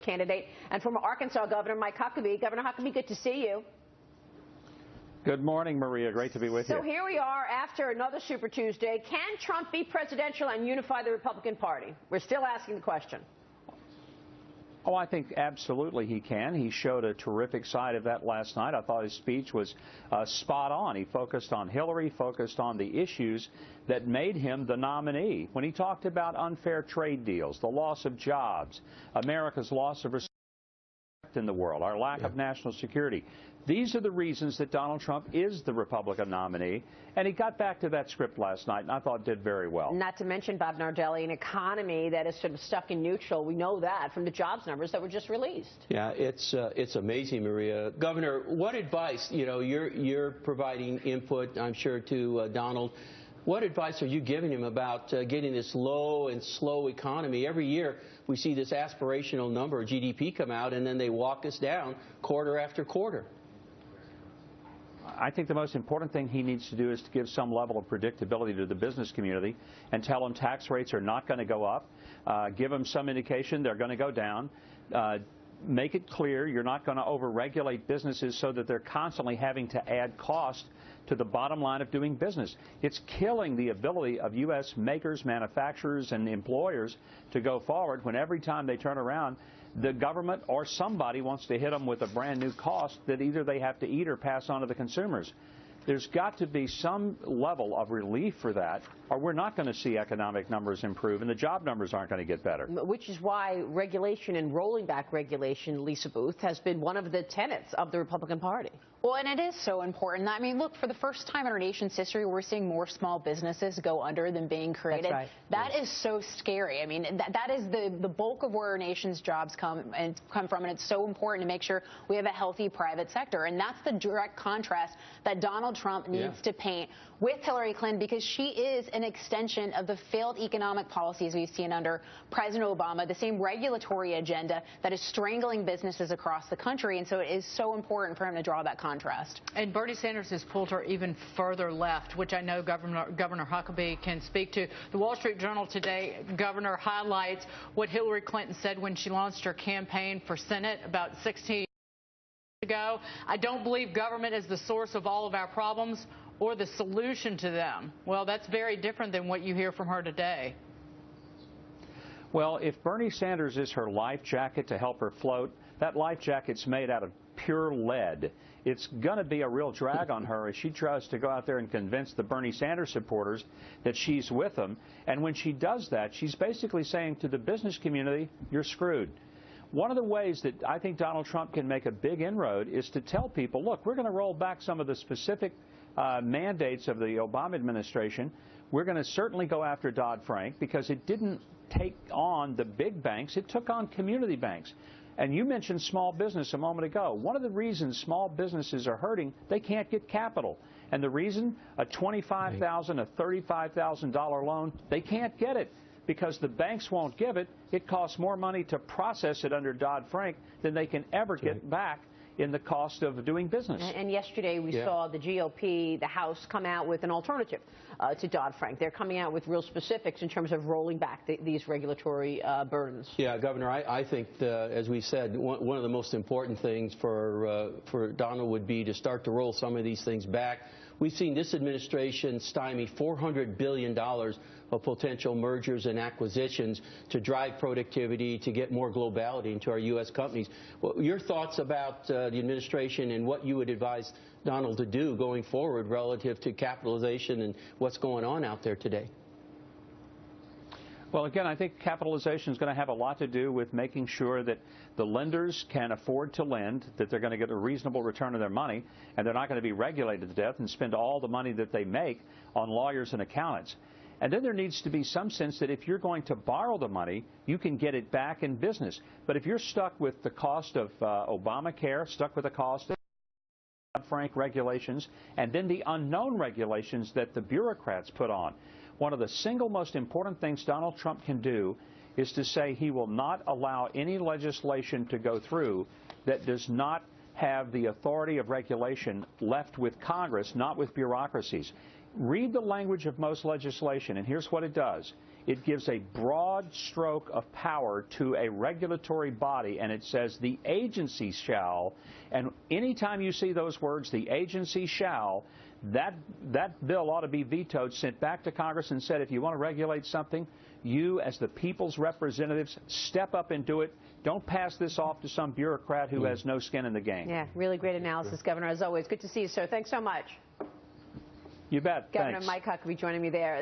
candidate, and former Arkansas Governor Mike Huckabee. Governor Huckabee, good to see you. Good morning, Maria. Great to be with you. So here we are after another Super Tuesday. Can Trump be presidential and unify the Republican Party? We're still asking the question. Oh, I think absolutely he can. He showed a terrific side of that last night. I thought his speech was spot on. He focused on Hillary, focused on the issues that made him the nominee. When he talked about unfair trade deals, the loss of jobs, America's loss of respect in the world, our lack of national security. These are the reasons that Donald Trump is the Republican nominee, and he got back to that script last night, and I thought did very well. Not to mention, Bob Nardelli, an economy that is sort of stuck in neutral. We know that from the jobs numbers that were just released. Yeah, it's amazing, Maria. Governor, what advice, you're providing input, I'm sure, to Donald. What advice are you giving him about getting this low and slow economy? Every year we see this aspirational number of GDP come out, and then they walk us down quarter after quarter. I think the most important thing he needs to do is to give some level of predictability to the business community and tell them tax rates are not going to go up. Give them some indication they're going to go down. Make it clear you're not going to overregulate businesses so that they're constantly having to add cost to the bottom line of doing business. It's killing the ability of U.S. makers, manufacturers, and employers to go forward when every time they turn around, the government or somebody wants to hit them with a brand new cost that either they have to eat or pass on to the consumers. There's got to be some level of relief for that, or we're not going to see economic numbers improve, and the job numbers aren't going to get better. Which is why regulation and rolling back regulation, Lisa Booth, has been one of the tenets of the Republican Party. Well, and it is so important. I mean, look, for the first time in our nation's history, we're seeing more small businesses go under than being created. That's right. That is so scary. I mean, that is the bulk of where our nation's jobs come from, and it's so important to make sure we have a healthy private sector. And that's the direct contrast that Donald Trump needs to paint with Hillary Clinton, because she is an extension of the failed economic policies we've seen under President Obama, the same regulatory agenda that is strangling businesses across the country. And so it is so important for him to draw that contrast. And Bernie Sanders has pulled her even further left, which I know Governor Huckabee can speak to. The Wall Street Journal today, Governor highlights what Hillary Clinton said when she launched her campaign for Senate about 16 years ago. I don't believe government is the source of all of our problems or the solution to them. Well, that's very different than what you hear from her today. Well, if Bernie Sanders is her life jacket to help her float, that life jacket's made out of pure lead. It's going to be a real drag on her as she tries to go out there and convince the Bernie Sanders supporters that she's with them. And when she does that, she's basically saying to the business community, you're screwed. One of the ways that I think Donald Trump can make a big inroad is to tell people, look, we're going to roll back some of the specific mandates of the Obama administration. We're going to certainly go after Dodd-Frank because it didn't take on the big banks. It took on community banks. And you mentioned small business a moment ago. One of the reasons small businesses are hurting, they can't get capital. And the reason, a $25,000, a $35,000 loan, they can't get it because the banks won't give it. It costs more money to process it under Dodd-Frank than they can ever get back in the cost of doing business. And yesterday we saw the GOP, the House, come out with an alternative to Dodd-Frank. They're coming out with real specifics in terms of rolling back these regulatory burdens. Yeah, Governor, I think, as we said, one of the most important things for Donald would be to start to roll some of these things back. We've seen this administration stymie $400 billion of potential mergers and acquisitions to drive productivity, to get more globality into our U.S. companies. Well, your thoughts about the administration and what you would advise Donald to do going forward relative to capitalization and what's going on out there today? Well, again, I think capitalization is going to have a lot to do with making sure that the lenders can afford to lend, that they're going to get a reasonable return on their money, and they're not going to be regulated to death and spend all the money that they make on lawyers and accountants. And then there needs to be some sense that if you're going to borrow the money, you can get it back in business. But if you're stuck with the cost of Obamacare, stuck with the cost of Dodd-Frank regulations, and then the unknown regulations that the bureaucrats put on, one of the single most important things Donald Trump can do is to say he will not allow any legislation to go through that does not have the authority of regulation left with Congress, not with bureaucracies. Read the language of most legislation, and here's what it does. It gives a broad stroke of power to a regulatory body, and it says the agency shall, and anytime you see those words, the agency shall, that bill ought to be vetoed, sent back to Congress and said, if you want to regulate something, you as the people's representatives step up and do it. Don't pass this off to some bureaucrat who has no skin in the game. Yeah, really great analysis, Governor, as always. Good to see you, sir. Thanks so much. You bet. Governor Thanks. Mike Huckabee joining me there.